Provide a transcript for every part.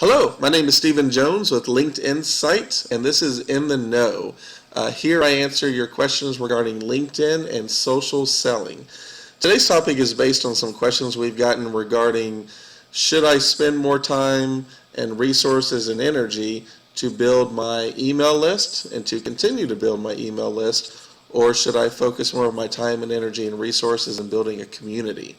Hello, my name is Stephen Jones with LinkedIn Site, and this is In the Know. Here I answer your questions regarding LinkedIn and social selling. Today's topic is based on some questions we've gotten regarding should I spend more time and resources and energy to build my email list and to continue to build my email list, or should I focus more of my time and energy and resources in building a community?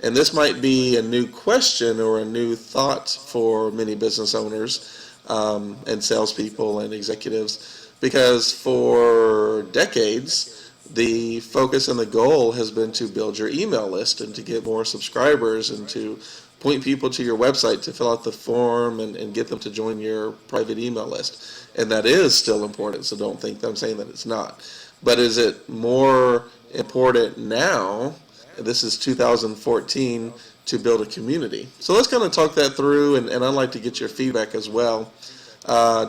And this might be a new question or a new thought for many business owners and salespeople and executives, because for decades, the focus and the goal has been to build your email list and to get more subscribers and to point people to your website to fill out the form and get them to join your private email list. And that is still important, so don't think that I'm saying that it's not. But is it more important now? This is 2014, to build a community. So let's kind of talk that through, and I'd like to get your feedback as well.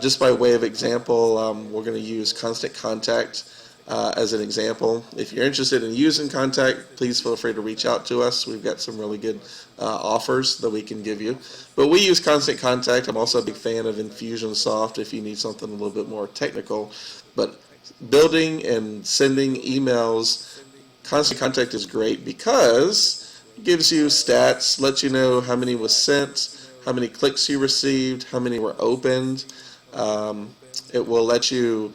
Just by way of example, we're going to use Constant Contact as an example. If you're interested in using Contact, please feel free to reach out to us. We've got some really good offers that we can give you. But we use Constant Contact. I'm also a big fan of Infusionsoft if you need something a little bit more technical. But building and sending emails, Constant Contact is great because it gives you stats, lets you know how many was sent, how many clicks you received, how many were opened. It will let you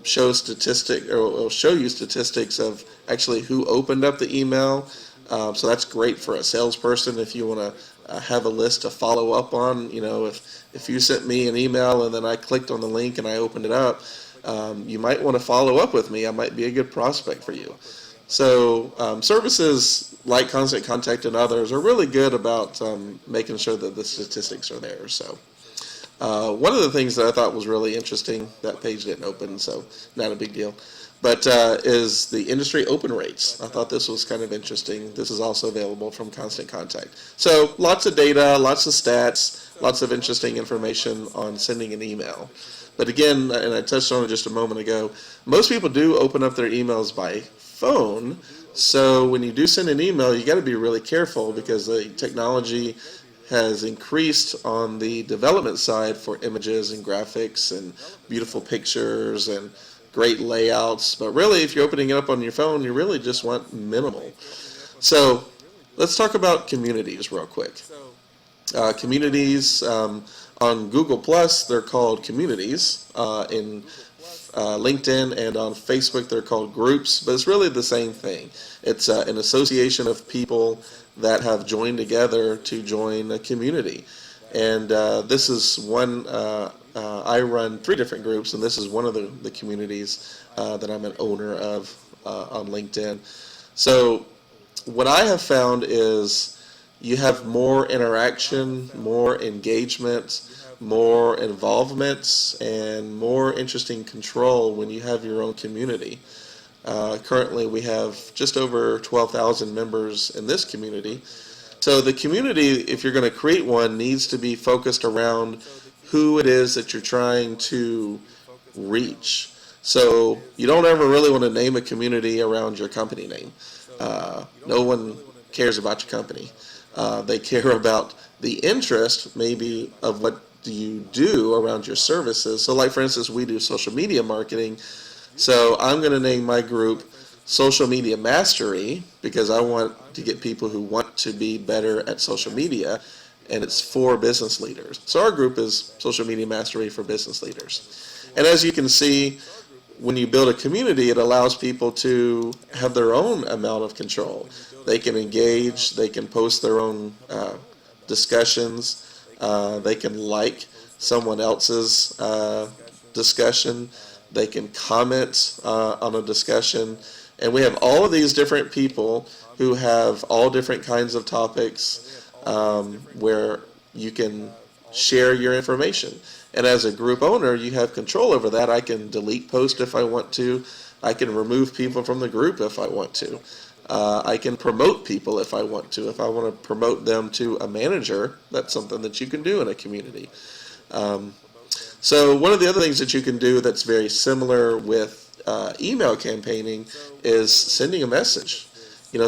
show statistics, or it will show you statistics of actually who opened up the email. So that's great for a salesperson if you want to have a list to follow up on. You know, if you sent me an email and then I clicked on the link and I opened it up, you might want to follow up with me. I might be a good prospect for you. So services like Constant Contact and others are really good about making sure that the statistics are there. So one of the things that I thought was really interesting, that page didn't open, so not a big deal, but is the industry open rates. I thought this was kind of interesting. This is also available from Constant Contact. So lots of data, lots of stats, lots of interesting information on sending an email. But again, and I touched on it just a moment ago, most people do open up their emails by phone. So when you do send an email, you got to be really careful because the technology has increased on the development side for images and graphics and beautiful pictures and great layouts. But really, if you're opening it up on your phone, you really just want minimal. So let's talk about communities real quick. Communities on Google Plus, they're called communities. In LinkedIn and on Facebook, they're called groups, but it's really the same thing. It's an association of people that have joined together to join a community. And this is one, I run 3 different groups, and this is one of the communities that I'm an owner of on LinkedIn. So what I have found is you have more interaction, more engagement, more involvement, and more interesting control when you have your own community. Currently, we have just over 12,000 members in this community. So the community, if you're going to create one, needs to be focused around who it is that you're trying to reach. So you don't ever really want to name a community around your company name. No one cares about your company. They care about the interest, maybe, of what do you do around your services. So like, for instance, we do social media marketing. So I'm going to name my group Social Media Mastery because I want to get people who want to be better at social media, and it's for business leaders. So our group is Social Media Mastery for business leaders. And as you can see, when you build a community, it allows people to have their own amount of control. They can engage, they can post their own discussions, they can like someone else's discussion, they can comment on a discussion, and we have all of these different people who have all different kinds of topics where you can share your information. And as a group owner, you have control over that. I can delete posts if I want to. I can remove people from the group if I want to. I can promote people if I want to. If I want to promote them to a manager, that's something that you can do in a community. So one of the other things that you can do that's very similar with email campaigning is sending a message.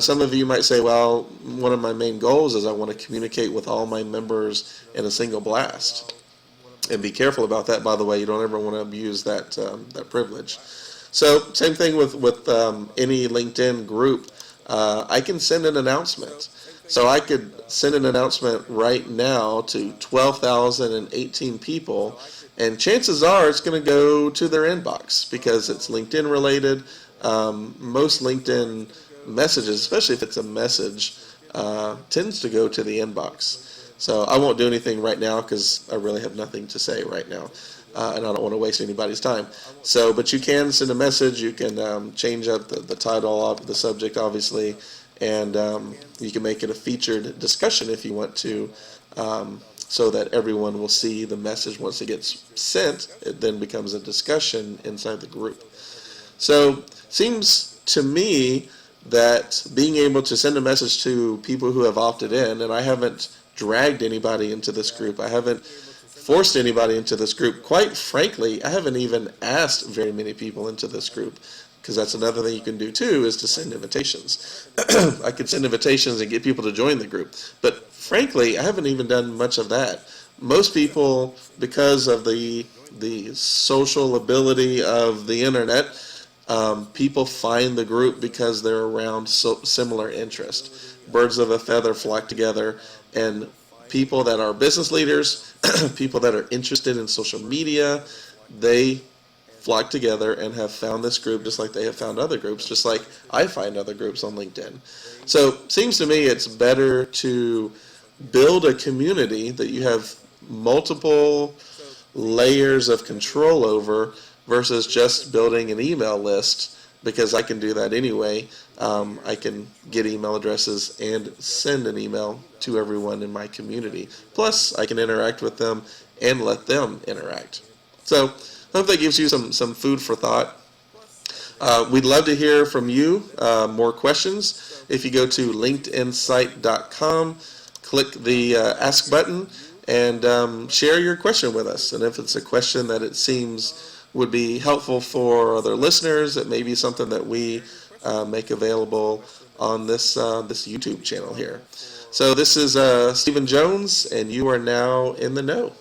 Some of you might say, well, one of my main goals is I want to communicate with all my members in a single blast. And be careful about that, by the way. You don't ever want to abuse that privilege. So same thing with any LinkedIn group. I can send an announcement. So I could send an announcement right now to 12,018 people, and chances are it's going to go to their inbox because it's LinkedIn related. Most LinkedIn messages, especially if it's a message, tends to go to the inbox. So I won't do anything right now because I really have nothing to say right now, and I don't want to waste anybody's time. So, but you can send a message. You can change up the title of the subject, obviously, and you can make it a featured discussion if you want to, so that everyone will see the message once it gets sent. It then becomes a discussion inside the group. So, seems to me that being able to send a message to people who have opted in, and I haven't dragged anybody into this group, I haven't forced anybody into this group. Quite frankly, I haven't even asked very many people into this group, because that's another thing you can do too, is to send invitations. I could send invitations and get people to join the group, but frankly, I haven't even done much of that. Most people, because of the social ability of the internet, people find the group because they're around similar interest. Birds of a feather flock together, and people that are business leaders, people that are interested in social media, they flock together and have found this group just like they have found other groups, just like I find other groups on LinkedIn. So seems to me it's better to build a community that you have multiple layers of control over versus just building an email list, because I can do that anyway. I can get email addresses and send an email to everyone in my community. Plus, I can interact with them and let them interact. So, I hope that gives you some food for thought. We'd love to hear from you. More questions. If you go to linkedinsight.com, click the Ask button, and share your question with us. And if it's a question that it seems would be helpful for other listeners, it may be something that we make available on this YouTube channel here. So this is Stephen Jones, and you are now in the know.